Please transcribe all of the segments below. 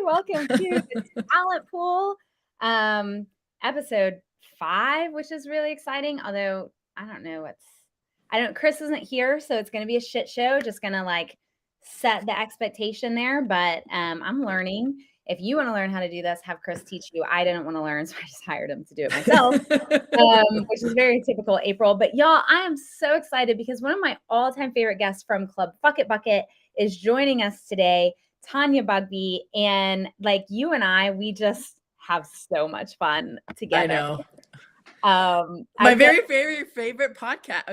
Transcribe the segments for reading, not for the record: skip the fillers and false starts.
Welcome to the Talent Pool, episode 5, which is really exciting. Although Chris isn't here, so it's going to be a shit show. Just going to like set the expectation there. But I'm learning. If you want to learn how to do this, have Chris teach you. I didn't want to learn, so I just hired him to do it myself, which is very typical April. But y'all, I am so excited because one of my all-time favorite guests from Club Fuck It Bucket is joining us today. Tanya Bugby, and like you and I, we just have so much fun together. I know. My very favorite podcast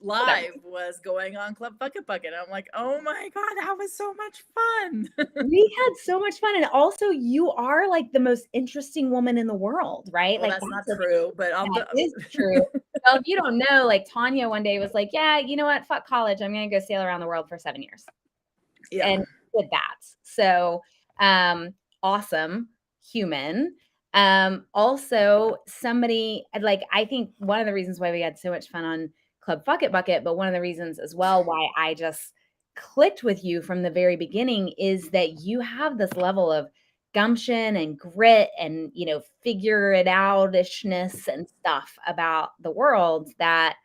live was going on Club Fuck It Bucket. I'm like, oh my God, that was so much fun. We had so much fun. And also you are like the most interesting woman in the world, right? Well, like that's not true, but that is true. Well, if you don't know, like Tanya one day was like, yeah, you know what? Fuck college. I'm going to go sail around the world for 7 years. Yeah. And did that. So awesome human. Also somebody like, I think one of the reasons why we had so much fun on Club Fuck It Bucket, but one of the reasons as well why I just clicked with you from the very beginning is that you have this level of gumption and grit and, you know, figure it outishness and stuff about the world that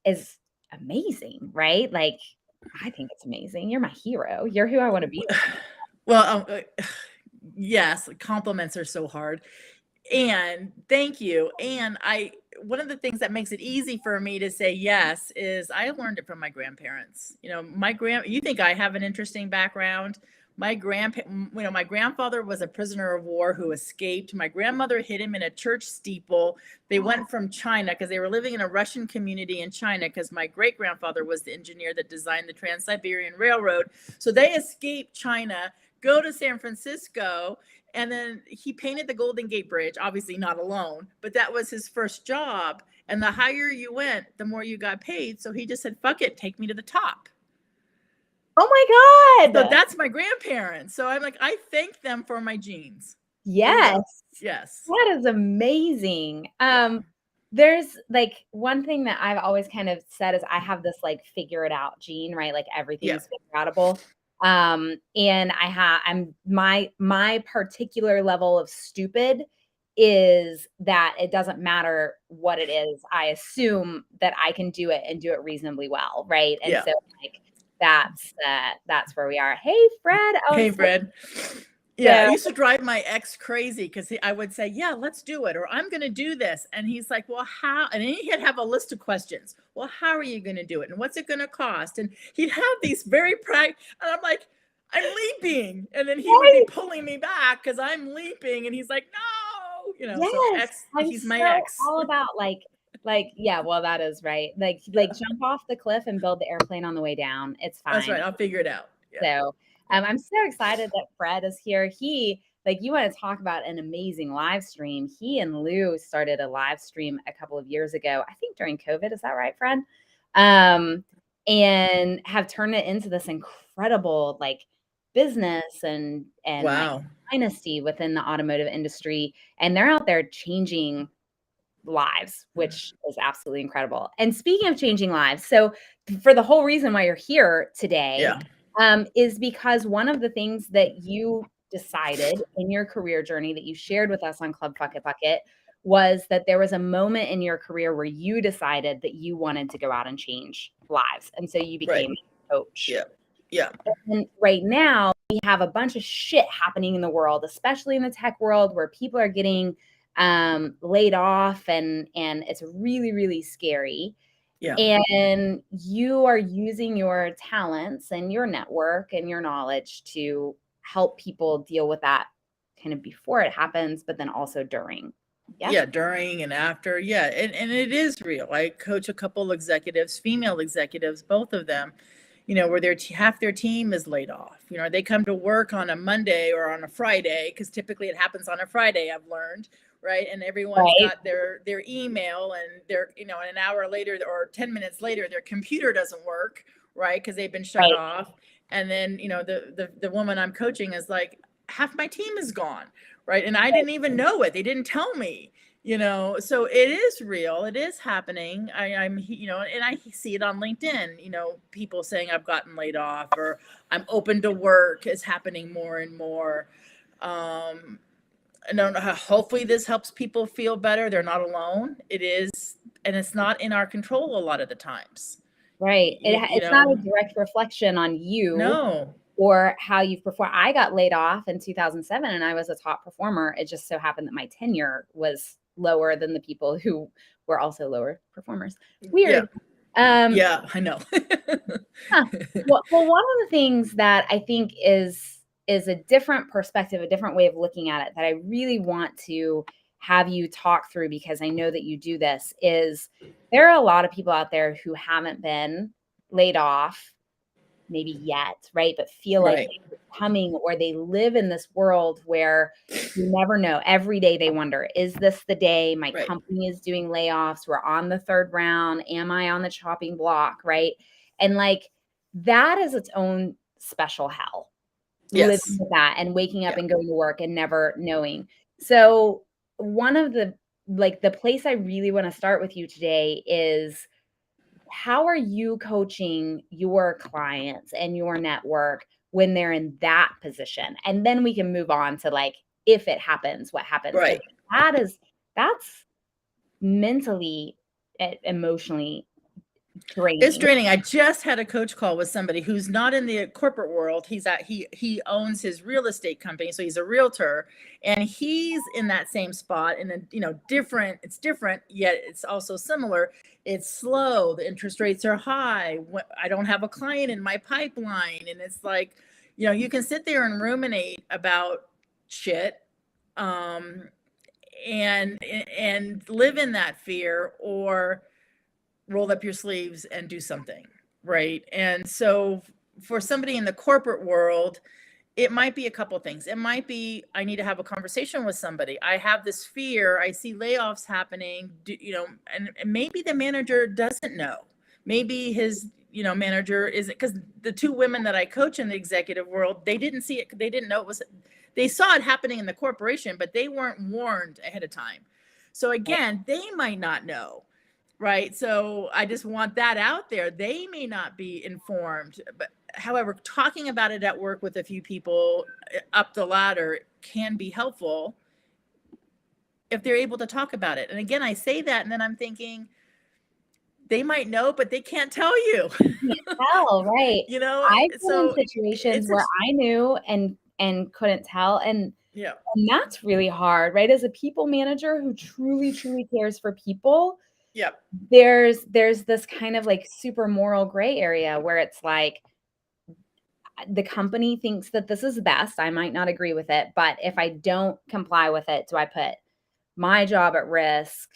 is amazing, right? Like, I think it's amazing. You're my hero. You're who I want to be. Well, yes, compliments are so hard. And thank you. And one of the things that makes it easy for me to say yes is I learned it from my grandparents. You know, you think I have an interesting background. My grandfather was a prisoner of war who escaped. My grandmother hid him in a church steeple. They went from China because they were living in a Russian community in China because my great-grandfather was the engineer that designed the Trans-Siberian Railroad. So they escaped China, go to San Francisco, and then he painted the Golden Gate Bridge, obviously not alone, but that was his first job. And the higher you went, the more you got paid. So he just said, fuck it, take me to the top. Oh my God. So that's my grandparents. So I'm like, I thank them for my genes. Yes. Yes. That is amazing. There's like one thing that I've always kind of said is I have this like figure it out gene, right? Like everything's figure outable. And I'm my particular level of stupid is that it doesn't matter what it is. I assume that I can do it and do it reasonably well. Right. And so like, that's where we are. Hey, Fred. Hey, Fred. Yeah, I used to drive my ex crazy because I would say, yeah, let's do it. Or I'm going to do this. And he's like, well, how? And then he'd have a list of questions. Well, how are you going to do it? And what's it going to cost? And he'd have these very and I'm like, I'm leaping. And then he would be pulling me back because I'm leaping. And he's like, no, you know, so he's my ex. All about like, yeah, well, that is right. Like jump off the cliff and build the airplane on the way down. It's fine. That's right. I'll figure it out. Yeah. So I'm so excited that Fred is here. He, like, you want to talk about an amazing live stream. He and Lou started a live stream a couple of years ago, I think during COVID. Is that right, Fred? And have turned it into this incredible, like, business and wow. like, dynasty within the automotive industry. And they're out there changing lives, which is absolutely incredible. And speaking of changing lives, so for the whole reason why you're here today, is because one of the things that you decided in your career journey that you shared with us on Club Fuck It Bucket was that there was a moment in your career where you decided that you wanted to go out and change lives. And so you became a coach. Yeah. Yeah. And right now we have a bunch of shit happening in the world, especially in the tech world, where people are getting laid off and it's really, really scary. Yeah. And you are using your talents and your network and your knowledge to help people deal with that kind of before it happens, but then also during. Yeah, during and after. Yeah. And it is real. I coach a couple executives, female executives, both of them, where half their team is laid off. They come to work on a Monday or on a Friday, because typically it happens on a Friday, I've learned, right? And everyone's got their email, and they're, and an hour later or 10 minutes later, their computer doesn't work, right? Because they've been shut off. And then, the woman I'm coaching is like, half my team is gone, right? And I didn't even know it. They didn't tell me. So it is real. It is happening. I'm, and I see it on LinkedIn, people saying I've gotten laid off, or I'm open to work is happening more and more. I don't know how, hopefully this helps people feel better. They're not alone. It is. And it's not in our control a lot of the times. Right. It's not a direct reflection on you. No. Or how you've performed. I got laid off in 2007 and I was a top performer. It just so happened that my tenure was lower than the people who were also lower performers. Weird. Yeah, I know. Well, one of the things that I think is a different perspective, a different way of looking at it that I really want to have you talk through, because I know that you do this, is there are a lot of people out there who haven't been laid off maybe yet, right? But feel like it's coming, or they live in this world where you never know. Every day they wonder, is this the day my company is doing layoffs? We're on the third round. Am I on the chopping block? Right. And like, that is its own special hell. Living with that and waking up and going to work and never knowing. So one of the place I really want to start with you today is, how are you coaching your clients and your network when they're in that position? And then we can move on to like, if it happens, what happens? Right. That's mentally, emotionally draining. It's draining. I just had a coach call with somebody who's not in the corporate world. He owns his real estate company, so he's a realtor, and he's in that same spot. And then, it's different, yet it's also similar. It's slow. The interest rates are high. I don't have a client in my pipeline, and it's like, you can sit there and ruminate about shit, and live in that fear, or roll up your sleeves and do something, right? And so for somebody in the corporate world, it might be a couple things. It might be, I need to have a conversation with somebody. I have this fear. I see layoffs happening, and maybe the manager doesn't know. Maybe his, manager isn't, because the two women that I coach in the executive world, they didn't see it. They didn't know they saw it happening in the corporation, but they weren't warned ahead of time. So again, they might not know. Right. So I just want that out there. They may not be informed, but however, talking about it at work with a few people up the ladder can be helpful if they're able to talk about it. And again, I say that, and then I'm thinking, they might know, but they can't tell you. Can't tell, right? I've been in situations where I knew and couldn't tell. And that's really hard, right? As a people manager who truly, truly cares for people, there's this kind of like super moral gray area where it's like, the company thinks that this is best. I might not agree with it, but if I don't comply with it, do I put my job at risk?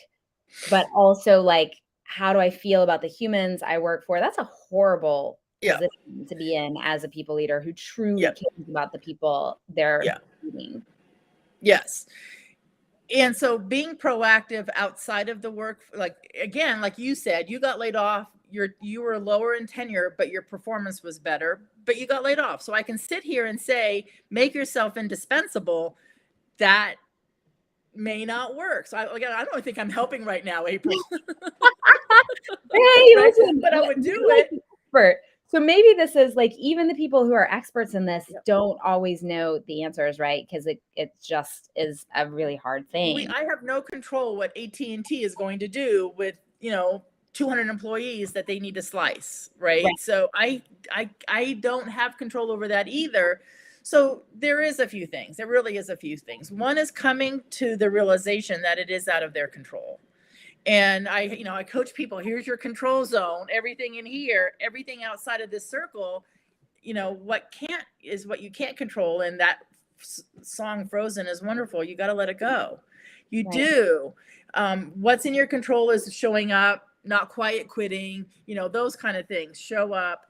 But also, like, how do I feel about the humans I work for? That's a horrible position to be in as a people leader who truly cares about the people they're leading. Yes. And so being proactive outside of the work, like, again, like you said, you got laid off, you were lower in tenure, but your performance was better, but you got laid off. So I can sit here and say, make yourself indispensable. That may not work. So I don't think I'm helping right now, April. Hey, listen, but I would do it. Expert. So maybe this is like, even the people who are experts in this Yep. don't always know the answers, right? Because it just is a really hard thing. I have no control what AT&T is going to do with, 200 employees that they need to slice, right? So I don't have control over that either. So there is a few things. There really is a few things. One is coming to the realization that it is out of their control. And I coach people, here's your control zone, everything in here, everything outside of this circle, what can't is what you can't control. And that song Frozen is wonderful. You got to let it go. You do. What's in your control is showing up, not quiet quitting, those kind of things. Show up.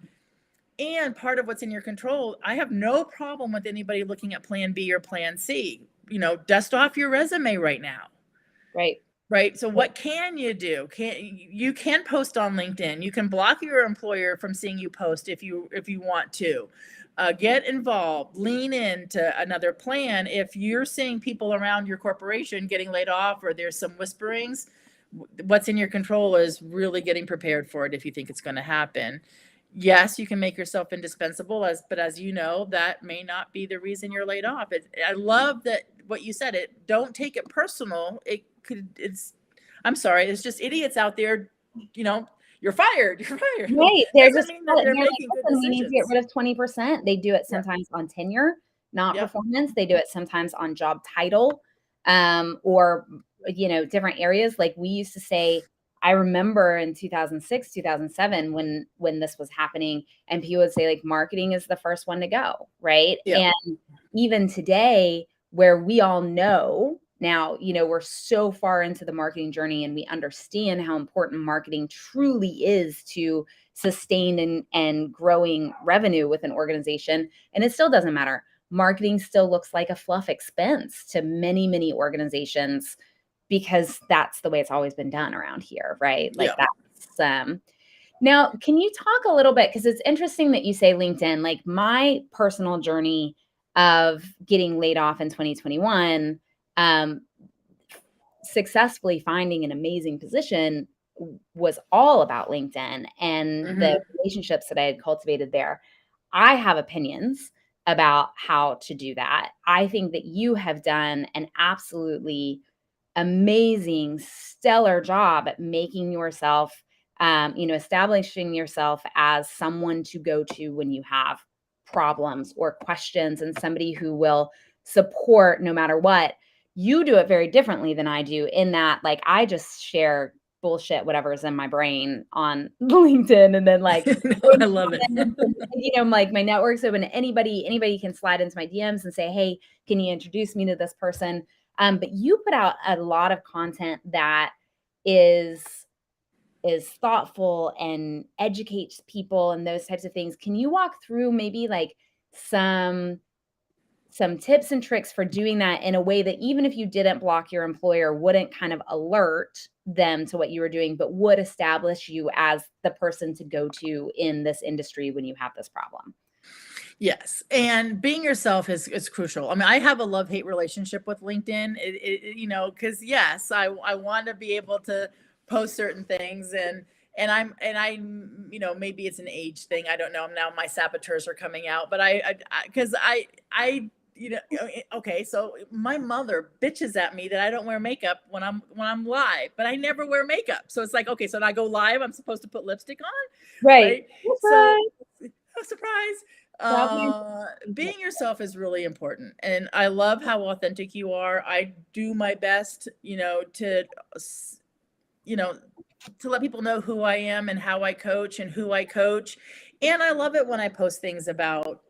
And part of what's in your control, I have no problem with anybody looking at plan B or plan C. Dust off your resume right now. Right. So what can you do? You can post on LinkedIn. You can block your employer from seeing you post if you want to. Get involved, lean into another plan. If you're seeing people around your corporation getting laid off, or there's some whisperings, what's in your control is really getting prepared for it if you think it's going to happen. Yes, you can make yourself indispensable, but as you know, that may not be the reason you're laid off. I love that what you said. Don't take it personal. I'm sorry. It's just idiots out there. You're fired. You're fired. Right. They're just mean that they're making good decisions. We need to get rid of 20%. They do it sometimes on tenure, not performance. They do it sometimes on job title, or different areas. Like we used to say, I remember in 2006, 2007, when this was happening, and people would say like marketing is the first one to go, right? Yeah. And even today, where we all know now, we're so far into the marketing journey, and we understand how important marketing truly is to sustain and growing revenue with an organization. And it still doesn't matter. Marketing still looks like a fluff expense to many, many organizations, because that's the way it's always been done around here, right? Like that's now, can you talk a little bit, because it's interesting that you say LinkedIn. Like my personal journey of getting laid off in 2021, successfully finding an amazing position was all about LinkedIn and the relationships that I had cultivated there. I have opinions about how to do that. I think that you have done an absolutely amazing, stellar job at making yourself, establishing yourself as someone to go to when you have problems or questions, and somebody who will support no matter what. You do it very differently than I do, in that, like, I just share bullshit, whatever's in my brain on LinkedIn. And then like, I love it. Like my network's open. Anybody can slide into my DMs and say, hey, can you introduce me to this person? But you put out a lot of content that is thoughtful and educates people and those types of things. Can you walk through maybe like some tips and tricks for doing that in a way that, even if you didn't block your employer, wouldn't kind of alert them to what you were doing, but would establish you as the person to go to in this industry when you have this problem? Yes. And being yourself is crucial. I mean, I have a love-hate relationship with LinkedIn, because yes, I want to be able to post certain things, and I'm, maybe it's an age thing. I don't know. Now my saboteurs are coming out, but okay. So my mother bitches at me that I don't wear makeup when I'm live, but I never wear makeup. So it's like, okay, so when I go live, I'm supposed to put lipstick on. Right. So surprise. Being yourself is really important. And I love how authentic you are. I do my best, to let people know who I am and how I coach and who I coach. And I love it when I post things about,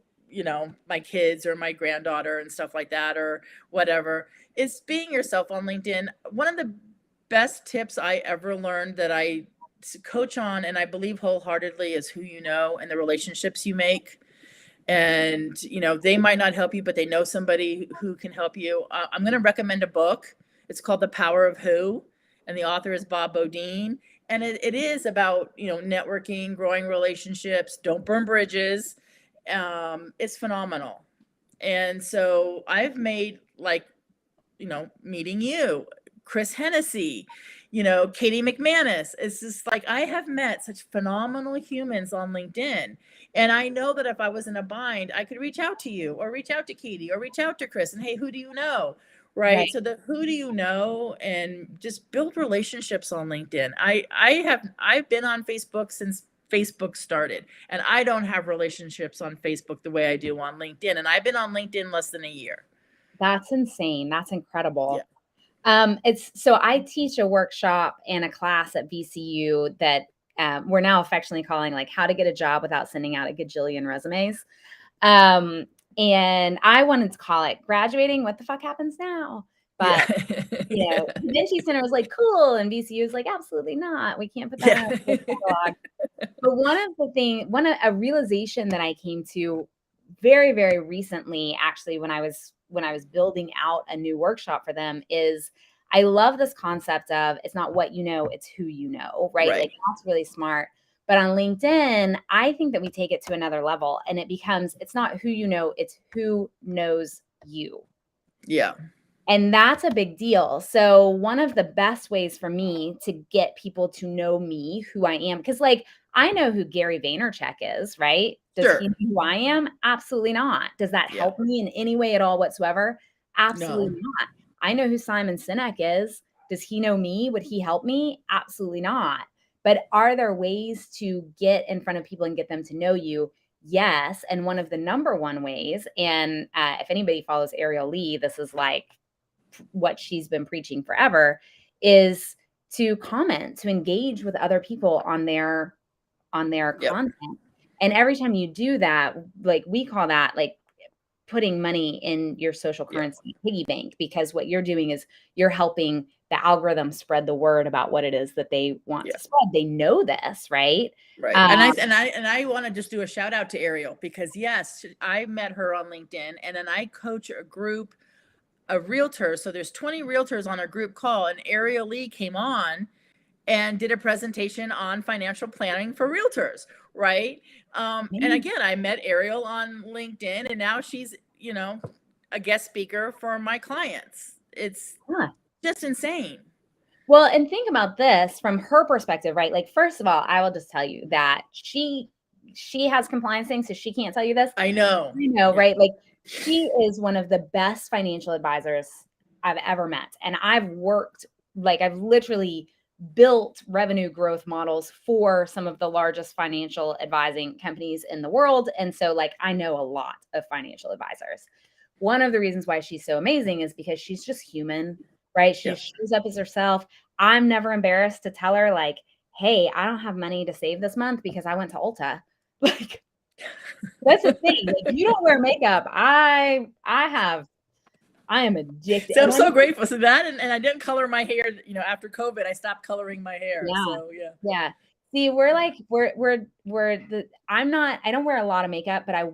my kids or my granddaughter and stuff like that, or whatever. It's being yourself on LinkedIn. One of the best tips I ever learned that I coach on, and I believe wholeheartedly, is who you know and the relationships you make. And, they might not help you, but they know somebody who can help you. I'm going to recommend a book. It's called The Power of Who, and the author is Bob Bodine. And it is about, networking, growing relationships, don't burn bridges. It's phenomenal. And so I've made, like, meeting you, Chris Hennessy, Katie McManus. It's just like, I have met such phenomenal humans on LinkedIn. And I know that if I was in a bind, I could reach out to you or reach out to Katie or reach out to Chris and, hey, who do you know? Right. So the who do you know, and just build relationships on LinkedIn. I've been on Facebook since Facebook started, and I don't have relationships on Facebook the way I do on LinkedIn. And I've been on LinkedIn less than a year. That's insane. That's incredible. Yeah. So I teach a workshop and a class at VCU that we're now affectionately calling like how to get a job without sending out a gajillion resumes. And I wanted to call it graduating. What the fuck happens now? But Vinci Center was like, cool. And VCU was like, absolutely not. We can't put that in our catalog. But a realization that I came to very, very recently, actually, when I was building out a new workshop for them, is I love this concept of it's not what you know, it's who you know, right? Like that's really smart. But on LinkedIn, I think that we take it to another level, and it becomes, it's not who you know, it's who knows you. Yeah. And that's a big deal. So one of the best ways for me to get people to know me, who I am, because like I know who Gary Vaynerchuk is, right? Does he know who I am? Absolutely not. Does that help me in any way at all whatsoever? Absolutely not. I know who Simon Sinek is. Does he know me? Would he help me? Absolutely not. But are there ways to get in front of people and get them to know you? Yes. And one of the number one ways, and if anybody follows Ariel Lee, this is like what she's been preaching forever, is to comment, to engage with other people on their content. And every time you do that, like we call that like putting money in your social currency piggy bank, because what you're doing is you're helping the algorithm spread the word about what it is that they want to spread. They know this, right? Right. And I want to just do a shout out to Ariel, because yes, I met her on LinkedIn, and then I coach a group of realtors. So there's 20 realtors on a group call, and Ariel Lee came on and did a presentation on financial planning for realtors. Right. And again, I met Ariel on LinkedIn, and now she's, a guest speaker for my clients. It's just insane. Well, and think about this from her perspective, right? Like, first of all, I will just tell you that she has compliance things, so she can't tell you this. I know, right? Like, she is one of the best financial advisors I've ever met. And I've literally built revenue growth models for some of the largest financial advising companies in the world. And so like, I know a lot of financial advisors. One of the reasons why she's so amazing is because she's just human, right? She shows up as herself. I'm never embarrassed to tell her like, hey, I don't have money to save this month because I went to Ulta. Like, that's the thing. Like, you don't wear makeup. I am addicted. So I'm so grateful for that. And I didn't color my hair, after COVID, I stopped coloring my hair. Yeah. See, I don't wear a lot of makeup, but I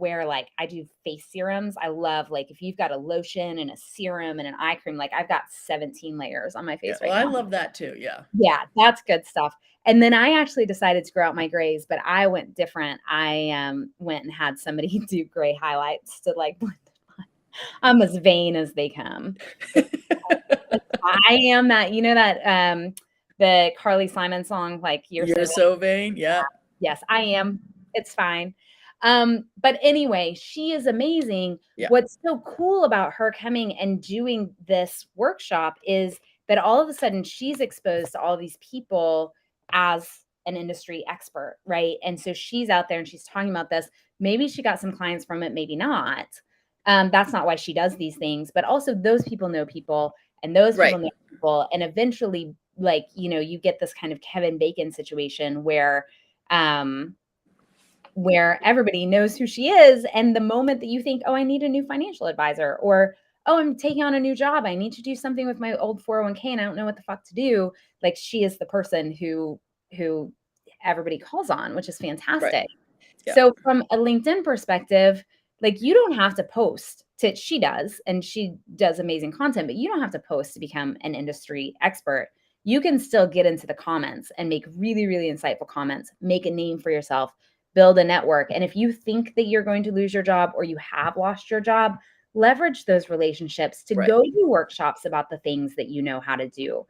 do face serums. I love, like, if you've got a lotion and a serum and an eye cream, like I've got 17 layers on my face right now. I love that too. Yeah. Yeah, that's good stuff. And then I actually decided to grow out my grays, but I went different. I went and had somebody do gray highlights to like blend it on. I'm as vain as they come. I am that, that the Carly Simon song, like you're so vain. Yeah. Yes, I am. It's fine. But anyway, she is amazing. Yeah. What's so cool about her coming and doing this workshop is that all of a sudden she's exposed to all these people as an industry expert, right? And so she's out there and she's talking about this. Maybe she got some clients from it, maybe not. That's not why she does these things, but also those people know people, and those people know people. And eventually, like, you get this kind of Kevin Bacon situation where everybody knows who she is. And the moment that you think, oh, I need a new financial advisor, or, oh, I'm taking on a new job, I need to do something with my old 401k and I don't know what the fuck to do. Like, she is the person who everybody calls on, which is fantastic. Right. Yeah. So from a LinkedIn perspective, like, you don't have to post she does, and she does amazing content, but you don't have to post to become an industry expert. You can still get into the comments and make really, really insightful comments, make a name for yourself, build a network. And if you think that you're going to lose your job or you have lost your job, leverage those relationships to go to workshops about the things that you know how to do.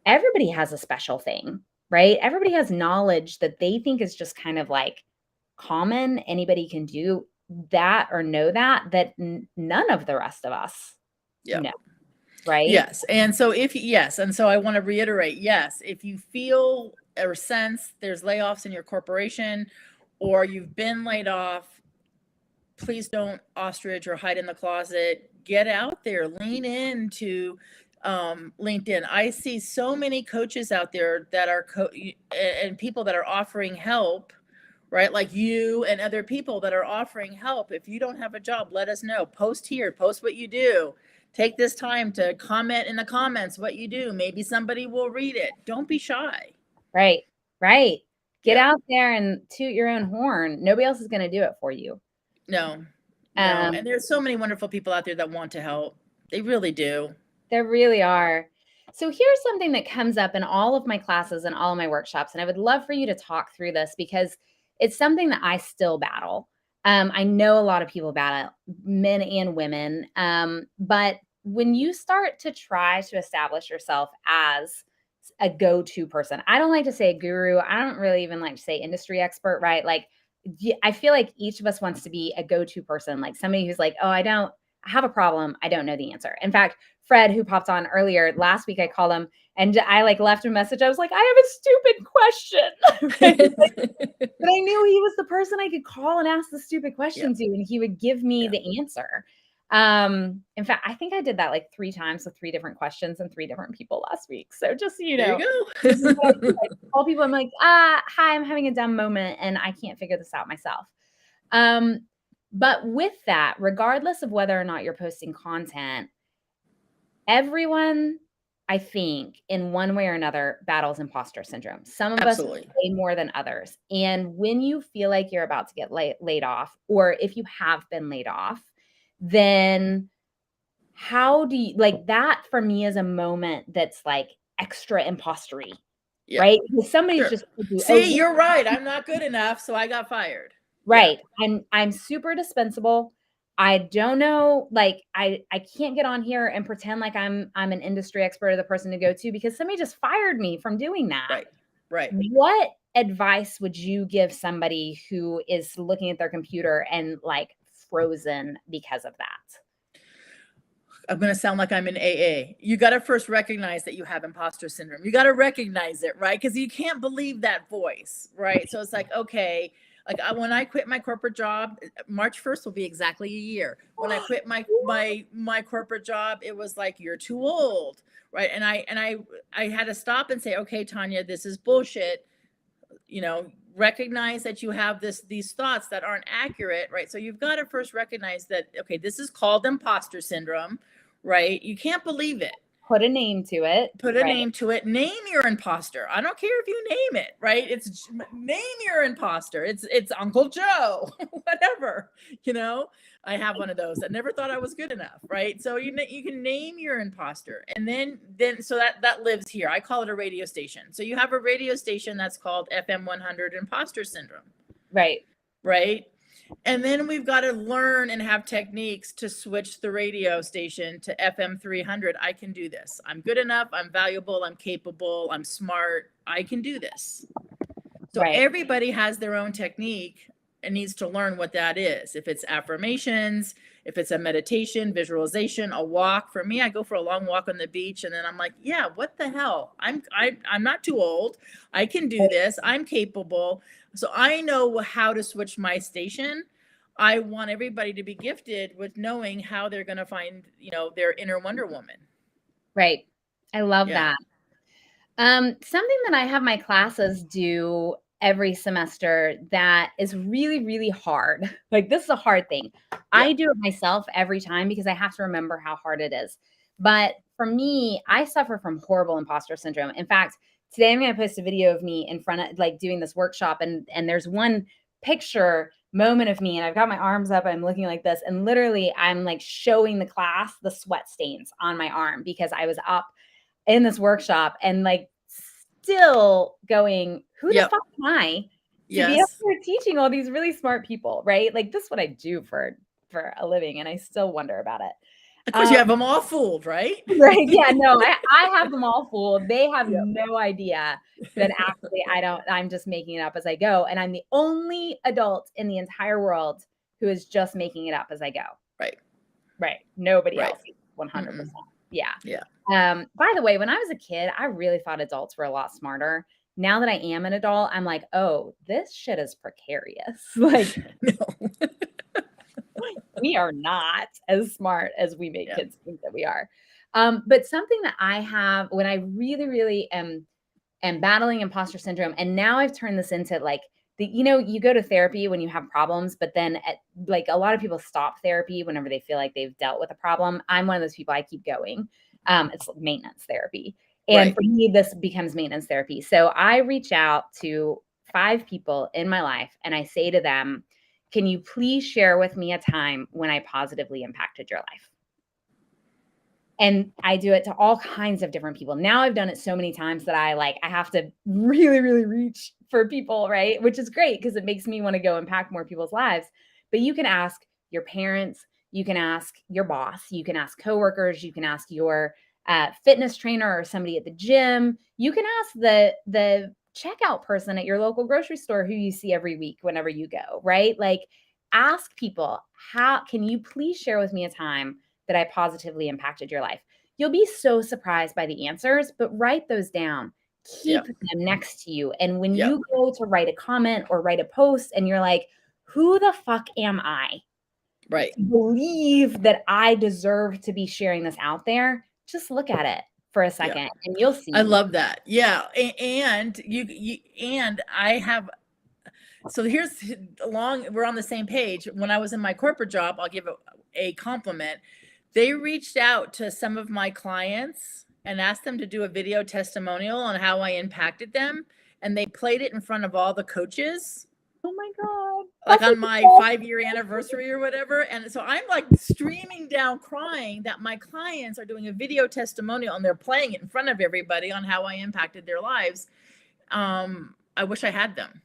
everybody has a special thing, right? Everybody has knowledge that they think is just kind of like common. Anybody can do that or know that none of the rest of us know, right? Yes. And so I want to reiterate, yes, if you feel or sense there's layoffs in your corporation or you've been laid off, please don't ostrich or hide in the closet. Get out there, lean into LinkedIn. I see so many coaches out there that are and people that are offering help, right? Like you and other people that are offering help. If you don't have a job, let us know. Post here, post what you do. Take this time to comment in the comments what you do. Maybe somebody will read it. Don't be shy. Right. Get out there and toot your own horn. Nobody else is going to do it for you. No. And there's so many wonderful people out there that want to help. They really do. There really are. So here's something that comes up in all of my classes and all of my workshops. And I would love for you to talk through this because it's something that I still battle. I know a lot of people battle, men and women. But when you start to try to establish yourself as a go-to person, I don't like to say guru. I don't really even like to say industry expert, right? Like, I feel like each of us wants to be a go-to person, like somebody who's like, oh, I have a problem. I don't know the answer. In fact, Fred, who popped on earlier last week, I called him and I like left a message. I was like, I have a stupid question. But I knew he was the person I could call and ask the stupid question to, and he would give me the answer. In fact, I think I did that like 3 times with 3 different questions and 3 different people last week. So just so you know, there you go. I call people, I'm like, hi, I'm having a dumb moment and I can't figure this out myself. But with that, regardless of whether or not you're posting content, everyone, I think, in one way or another, battles imposter syndrome. Some of us way more than others. And when you feel like you're about to get laid off, or if you have been laid off, then how do you, like, that for me is a moment that's like extra impostery, right? Because somebody's just see, you're right. I'm not good enough, so I got fired. Right. I'm super dispensable. I don't know, like I can't get on here and pretend like I'm an industry expert or the person to go to because somebody just fired me from doing that. Right. What advice would you give somebody who is looking at their computer and like frozen because of that? I'm going to sound like I'm in AA. You got to first recognize that you have imposter syndrome. You got to recognize it, right? Because you can't believe that voice, right? So it's like, okay, like when I quit my corporate job, March 1st will be exactly a year. When I quit my corporate job, it was like, you're too old, right? And I had to stop and say, okay, Tanya, this is bullshit. You know, recognize that you have these thoughts that aren't accurate, right? So you've got to first recognize that, okay, this is called imposter syndrome, right? You can't believe it. Put a name to it. Put a name to it. Name your imposter. I don't care if you name it, right? It's name your imposter. It's Uncle Joe, whatever, you know. I have one of those. I never thought I was good enough, right? So you can name your imposter, and then so that lives here. I call it a radio station. So you have a radio station that's called FM 100 Imposter Syndrome, right? And then we've got to learn and have techniques to switch the radio station to FM 300. I can do this. I'm good enough. I'm valuable. I'm capable. I'm smart. I can do this. So everybody has their own technique and needs to learn what that is. If it's affirmations, if it's a meditation, visualization, a walk. For me, I go for a long walk on the beach and then I'm like, yeah, what the hell? I'm not too old. I can do this. I'm capable. So I know how to switch my station. I want everybody to be gifted with knowing how they're going to find, you know, their inner Wonder Woman. Right. I love that. Something that I have my classes do every semester that is really, really hard. Like, this is a hard thing. I do it myself every time because I have to remember how hard it is. But for me, I suffer from horrible imposter syndrome. In fact, today I'm going to post a video of me in front of, like, doing this workshop, and there's one picture moment of me and I've got my arms up, I'm looking like this, and literally I'm like showing the class the sweat stains on my arm because I was up in this workshop and like still going, who the fuck am I to be up here teaching all these really smart people, right? Like, this is what I do for a living, and I still wonder about it. Of course, you have them all fooled, right? Right. Yeah, no, I have them all fooled. They have no idea that actually I'm just making it up as I go. And I'm the only adult in the entire world who is just making it up as I go. Right. Right. Nobody Right. else. 100%. Yeah. Yeah. By the way, when I was a kid, I really thought adults were a lot smarter. Now that I am an adult, I'm like, oh, this shit is precarious. Like, No. we are not as smart as we make kids think that we are. But something that I have when I really, really am battling imposter syndrome, and now I've turned this into like you go to therapy when you have problems, but then like a lot of people stop therapy whenever they feel like they've dealt with a problem. I'm one of those people. I keep going. It's maintenance therapy. And for me, this becomes maintenance therapy. So I reach out to 5 people in my life and I say to them, can you please share with me a time when I positively impacted your life? And I do it to all kinds of different people. Now I've done it so many times that I have to really, really reach for people, right? Which is great because it makes me want to go impact more people's lives. But you can ask your parents, you can ask your boss, you can ask coworkers, you can ask your fitness trainer or somebody at the gym. You can ask the checkout person at your local grocery store who you see every week whenever you go, right? Like ask people, how can you please share with me a time that I positively impacted your life? You'll be so surprised by the answers, but write those down. Keep them next to you. And when you go to write a comment or write a post and you're like, who the fuck am I? Right. To believe that I deserve to be sharing this out there, just look at it for a second and you'll see. I love that. Yeah. And and I have, so we're on the same page. When I was in my corporate job, I'll give a compliment. They reached out to some of my clients and asked them to do a video testimonial on how I impacted them. And they played it in front of all the coaches. Oh my God. Like on my 5-year anniversary or whatever. And so I'm like streaming down crying that my clients are doing a video testimonial and they're playing it in front of everybody on how I impacted their lives. I wish I had them,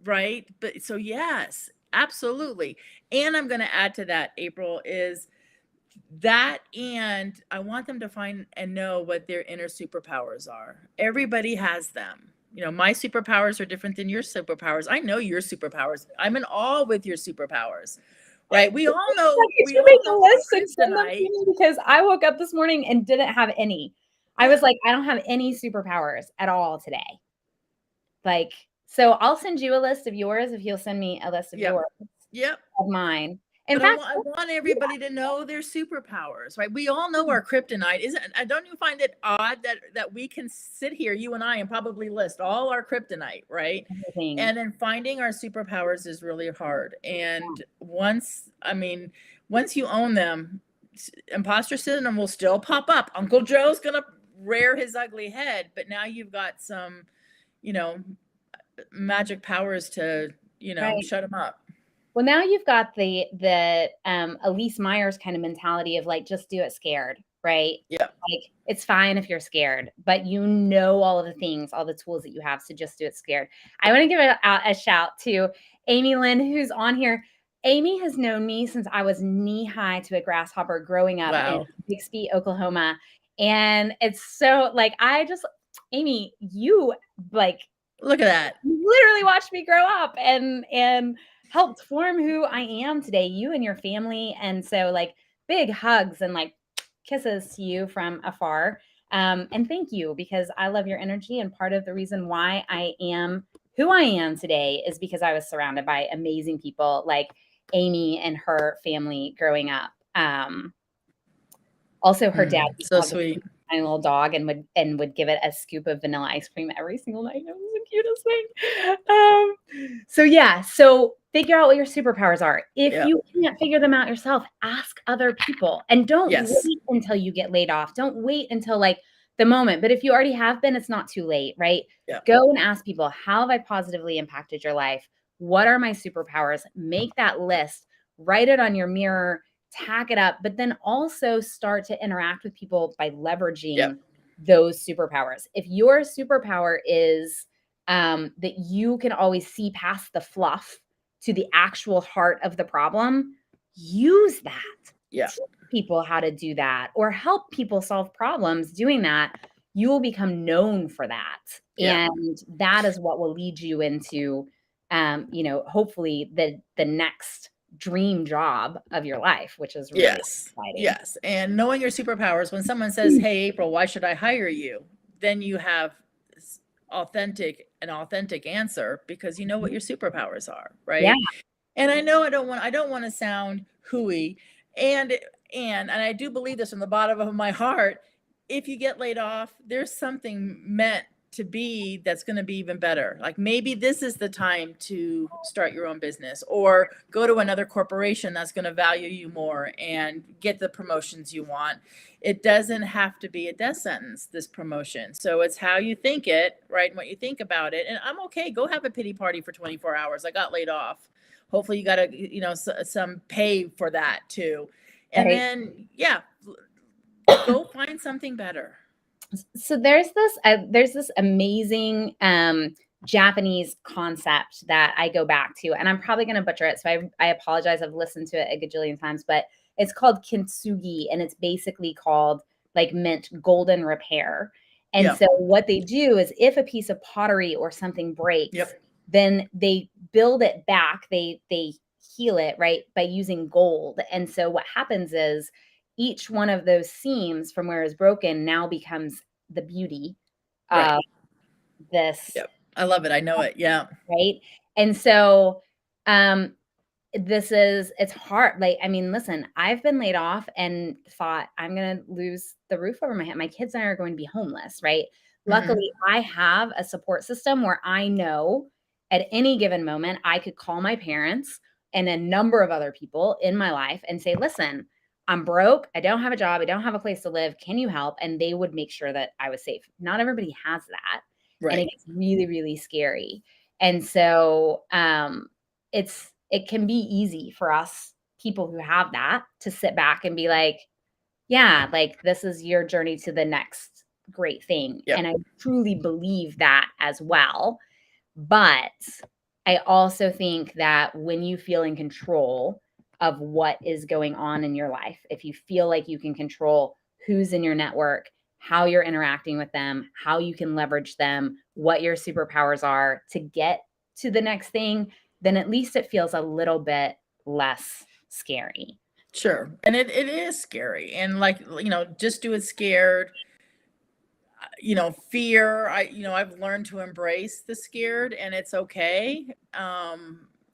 right? But so yes, absolutely. And I'm going to add to that, April, is that, and I want them to find and know what their inner superpowers are. Everybody has them. My superpowers are different than your superpowers. I know your superpowers. I'm in awe with your superpowers, right? We all know. You make a list and send them to me because I woke up this morning and didn't have any. I was like, I don't have any superpowers at all today. Like, so I'll send you a list of yours if you'll send me a list of yours. Of mine. In fact, I want everybody to know their superpowers, right? We all know our kryptonite. Don't you find it odd that we can sit here, you and I, and probably list all our kryptonite, right? And then finding our superpowers is really hard. And once you own them, imposter syndrome will still pop up. Uncle Joe's gonna rear his ugly head, but now you've got some, magic powers to, shut him up. Well, now you've got the Elise Myers kind of mentality of like, just do it scared, right? Yeah. Like, it's fine if you're scared, but all of the things, all the tools that you have, so just do it scared. I want to give a shout to Amy Lynn, who's on here. Amy has known me since I was knee high to a grasshopper growing up in Bixby, Oklahoma. And it's so like, Amy, you like, look at that. Literally watched me grow up and helped form who I am today, you and your family. And so like big hugs and like kisses to you from afar. And thank you, because I love your energy. And part of the reason why I am who I am today is because I was surrounded by amazing people like Amy and her family growing up. Also her dad, so sweet, tiny little dog, and would give it a scoop of vanilla ice cream every single night. It was the cutest thing. So figure out what your superpowers are. If you can't figure them out yourself, ask other people, and don't wait until you get laid off. Don't wait until like the moment. But if you already have been, it's not too late, right? Go and ask people, how have I positively impacted your life? What are my superpowers? Make that list, write it on your mirror, tack it up, but then also start to interact with people by leveraging those superpowers. If your superpower is that you can always see past the fluff to the actual heart of the problem, use that. people how to do that or help people solve problems doing that, you will become known for that. Yeah. And that is what will lead you into, hopefully the next dream job of your life, which is really exciting. Yes. And knowing your superpowers, when someone says, "Hey, April, why should I hire you?" Then you have an authentic answer because you know what your superpowers are, right? Yeah. And I know I don't want to sound hooey, and I do believe this from the bottom of my heart. If you get laid off, there's something meant to be that's going to be even better. Like maybe this is the time to start your own business or go to another corporation that's going to value you more and get the promotions you want. It doesn't have to be a death sentence, this promotion. So it's how you think it, right? And what you think about it. And I'm okay. Go have a pity party for 24 hours. I got laid off. Hopefully you got some pay for that too. And then, go find something better. So there's this amazing Japanese concept that I go back to, and I'm probably going to butcher it. So I apologize. I've listened to it a gajillion times, but it's called kintsugi, and it's basically called meant golden repair. And so what they do is if a piece of pottery or something breaks, then they build it back. They heal it, right, by using gold. And so what happens is each one of those seams from where it's broken now becomes the beauty of this. I love it. I know it. Yeah. Right. And so it's hard. Listen, I've been laid off and thought I'm going to lose the roof over my head. My kids and I are going to be homeless. Right. Luckily, I have a support system where I know at any given moment, I could call my parents and a number of other people in my life and say, listen, I'm broke. I don't have a job. I don't have a place to live. Can you help? And they would make sure that I was safe. Not everybody has that. Right. And it gets really, really scary. And so it can be easy for us people who have that to sit back and be like, yeah, this is your journey to the next great thing. And I truly believe that as well. But I also think that when you feel in control of what is going on in your life, if you feel like you can control who's in your network, how you're interacting with them, how you can leverage them, what your superpowers are to get to the next thing, then at least it feels a little bit less scary. Sure. And it is scary. And just do it scared. Fear, I've learned to embrace the scared, and it's okay.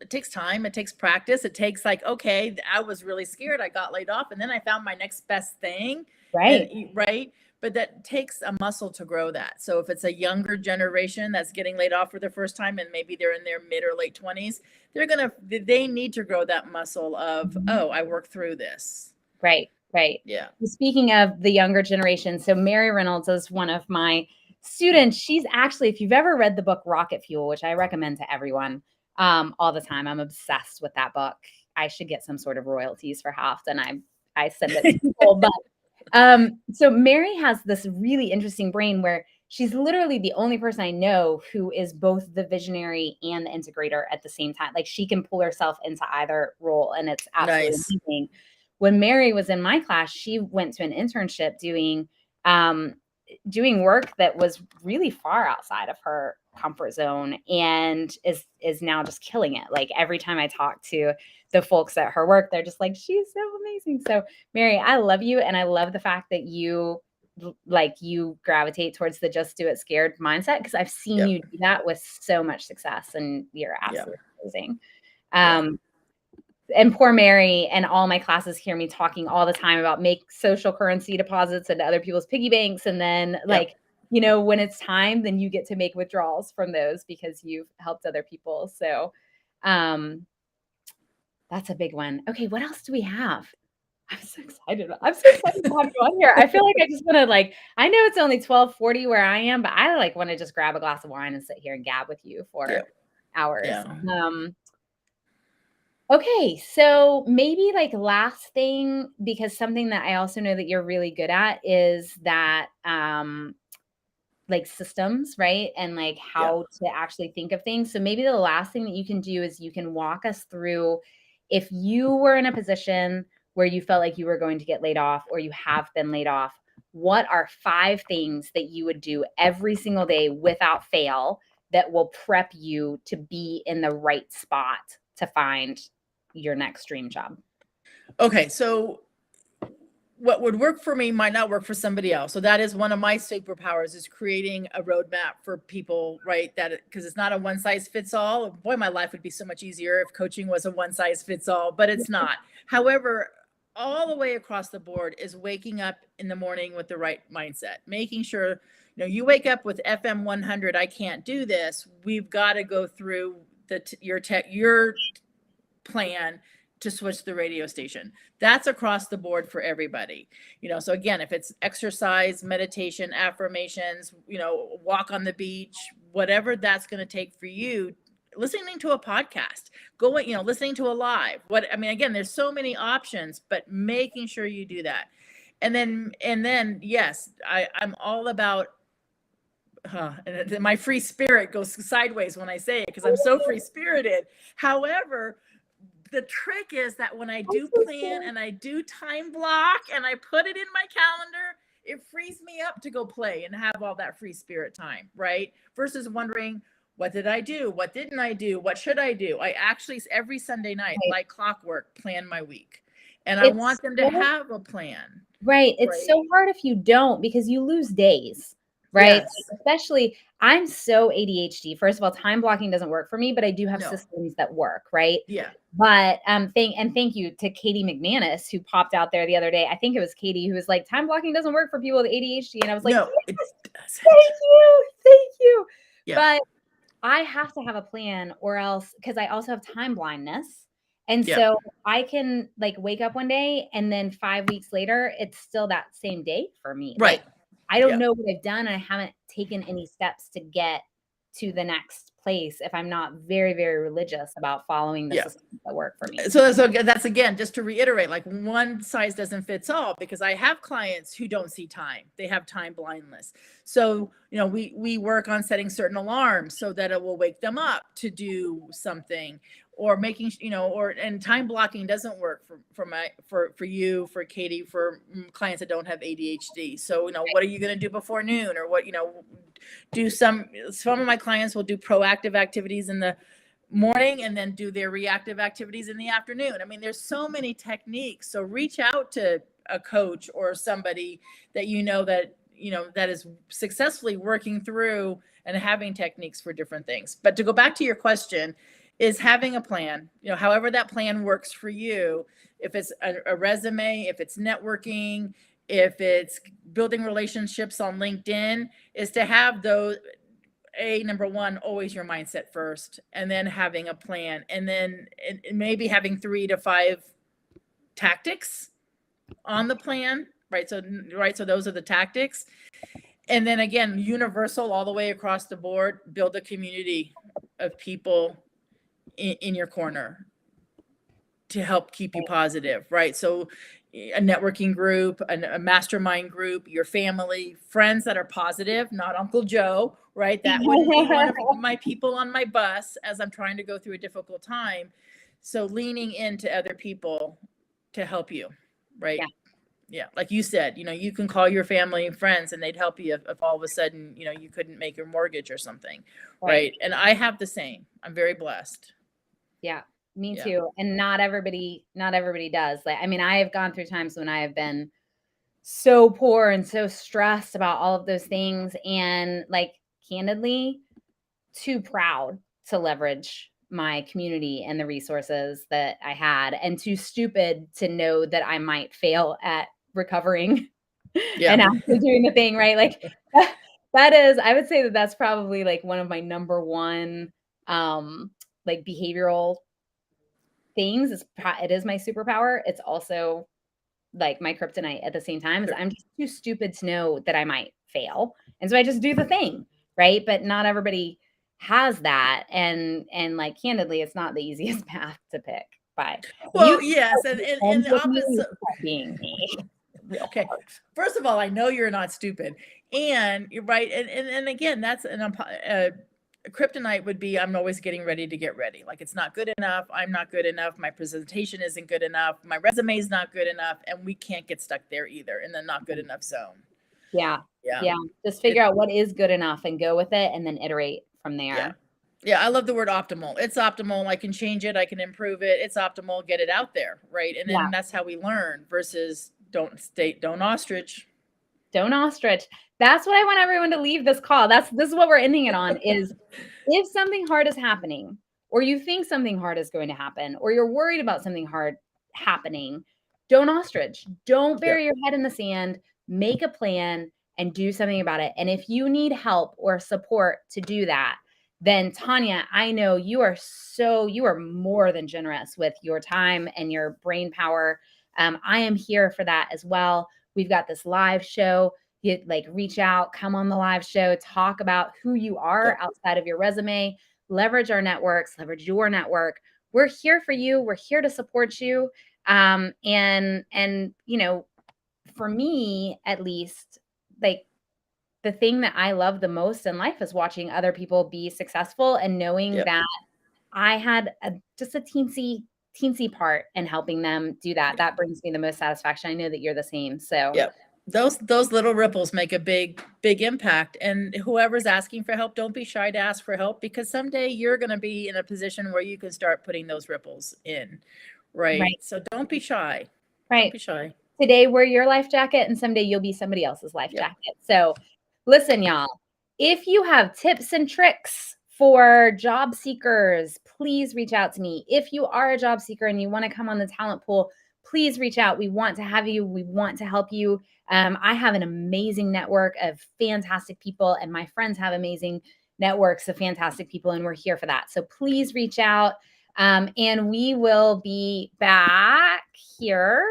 It takes time. It takes practice. It takes okay, I was really scared. I got laid off and then I found my next best thing. Right. Right. But that takes a muscle to grow that. So if it's a younger generation that's getting laid off for the first time and maybe they're in their mid or late 20s, they need to grow that muscle of, oh, I worked through this. Right. Right. Yeah. Speaking of the younger generation, so Mary Reynolds is one of my students. She's actually, if you've ever read the book Rocket Fuel, which I recommend to everyone all the time, I'm obsessed with that book. I should get some sort of royalties for how often I send it to people. But so Mary has this really interesting brain where she's literally the only person I know who is both the visionary and the integrator at the same time. She can pull herself into either role, and it's absolutely amazing. When Mary was in my class, she went to an internship doing work that was really far outside of her comfort zone and is now just killing it. Every time I talk to the folks at her work, they're just like, she's so amazing. So Mary, I love you. And I love the fact that you gravitate towards the just do it scared mindset, because I've seen you do that with so much success, and you're absolutely amazing. And poor Mary and all my classes hear me talking all the time about make social currency deposits into other people's piggy banks. And then when it's time, then you get to make withdrawals from those because you've helped other people. So that's a big one. Okay. What else do we have? I'm so excited to have you on here. I feel like I just want to I know it's only 12:40 where I am, but I want to just grab a glass of wine and sit here and gab with you for hours. Okay, so maybe last thing, because something that I also know that you're really good at is that systems, right? And how to actually think of things. So maybe the last thing that you can do is you can walk us through, if you were in a position where you felt like you were going to get laid off or you have been laid off, what are 5 things that you would do every single day without fail that will prep you to be in the right spot to find your next dream job? Okay, so what would work for me might not work for somebody else. So that is one of my superpowers, is creating a roadmap for people, right? That, because it's not a one size fits all. Boy, my life would be so much easier if coaching was a one size fits all, but it's not. However, all the way across the board is waking up in the morning with the right mindset, making sure, you wake up with FM 100, I can't do this. We've got to go through your plan to switch the radio station. That's across the board for everybody. So again, if it's exercise, meditation, affirmations, walk on the beach, whatever that's going to take for you, listening to a podcast, listening to a live, again, there's so many options, but making sure you do that. And then, yes, I'm all about, and my free spirit goes sideways when I say it, because I'm so free spirited. However, the trick is that when I do plan and I do time block and I put it in my calendar, it frees me up to go play and have all that free spirit time, right? Versus wondering, what did I do? What didn't I do? What should I do? I actually, every Sunday night, like clockwork, plan my week. And I want them to have a plan. Right. It's so hard if you don't, because you lose days. Right. Yes. Especially, I'm so ADHD. First of all, time blocking doesn't work for me, but I do have systems that work. Right. Yeah. But thank you to Katie McManus, who popped out there the other day. I think it was Katie, who was like, time blocking doesn't work for people with ADHD. And I was like, no, yes, thank you. Yeah. But I have to have a plan, or else, because I also have time blindness. And so I can wake up one day and then 5 weeks later, it's still that same day for me. Right. I don't know what I've done, and I haven't taken any steps to get to the next place if I'm not very, very religious about following the systems that work for me. So that's, again, just to reiterate, one size doesn't fit all, because I have clients who don't see time. They have time blindness. So, we work on setting certain alarms so that it will wake them up to do something, or making, and time blocking doesn't work for you, for Katie, for clients that don't have ADHD. So, what are you going to do before noon, or what, do some of my clients will do proactive activities in the morning and then do their reactive activities in the afternoon. There's so many techniques. So reach out to a coach or somebody that that is successfully working through and having techniques for different things. But to go back to your question, is having a plan, however that plan works for you. If it's a resume, if it's networking, if it's building relationships on LinkedIn, is to have those, number one, always your mindset first, and then having a plan, and then maybe having 3 to 5 tactics on the plan, right? So those are the tactics. And then again, universal all the way across the board, build a community of people in your corner to help keep you positive, right? So a networking group, a mastermind group, your family, friends that are positive, not Uncle Joe, right? That wouldn't be one of my people on my bus as I'm trying to go through a difficult time. So leaning into other people to help you, right? Yeah. Like you said, you can call your family and friends and they'd help you if all of a sudden, you couldn't make your mortgage or something, right? And I have the same. I'm very blessed. Yeah. Me too. And not everybody does. I have gone through times when I have been so poor and so stressed about all of those things, and candidly, too proud to leverage my community and the resources that I had, and too stupid to know that I might fail at recovering and actually doing the thing, right? That is, I would say that's probably one of my number one behavioral things. It is my superpower. It's also my kryptonite at the same time. I'm just too stupid to know that I might fail, and so I just do the thing, right? But not everybody has that, and candidly, it's not the easiest path to pick. But yes, and the opposite being me. Okay, first of all, I know you're not stupid, and you're right, and again, that's kryptonite would be, I'm always getting ready to get ready. Like, it's not good enough. I'm not good enough. My presentation isn't good enough. My resume is not good enough. And we can't get stuck there either in the not good enough zone. Yeah. Just figure out what is good enough and go with it, and then iterate from there. Yeah, I love the word optimal. It's optimal. I can change it. I can improve it. It's optimal. Get it out there, right? And then that's how we learn versus don't ostrich. Don't ostrich. That's what I want everyone to leave this call. This is what we're ending it on is if something hard is happening, or you think something hard is going to happen, or you're worried about something hard happening, don't ostrich. Don't bury your head in the sand. Make a plan and do something about it. And if you need help or support to do that, then Tanya, I know you are more than generous with your time and your brain power. I am here for that as well. We've got this live show. You reach out, come on the live show, talk about who you are outside of your resume, leverage our networks, leverage your network. We're here for you. We're here to support you. And for me, at least, the thing that I love the most in life is watching other people be successful and knowing that I had just a teensy part in helping them do that. That brings me the most satisfaction. I know that you're the same. So those little ripples make a big impact. And whoever's asking for help, don't be shy to ask for help, because someday you're going to be in a position where you can start putting those ripples in. Right. So don't be shy. Don't be shy. Today, wear your life jacket, and someday you'll be somebody else's life jacket. So listen, y'all, if you have tips and tricks for job seekers, please reach out to me. If you are a job seeker and you want to come on the talent pool, please reach out. We want to have you. We want to help you. I have an amazing network of fantastic people, and my friends have amazing networks of fantastic people, and we're here for that. So please reach out, and we will be back here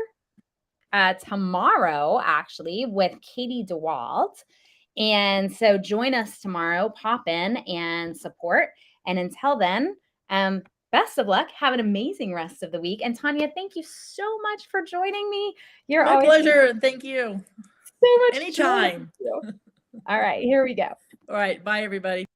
tomorrow, actually, with Katie DeWalt. And so join us tomorrow, pop in and support. And until then, best of luck. Have an amazing rest of the week. And Tanya, thank you so much for joining me. You're my pleasure. Thank you. So much. Anytime. All right, here we go. All right. Bye, everybody.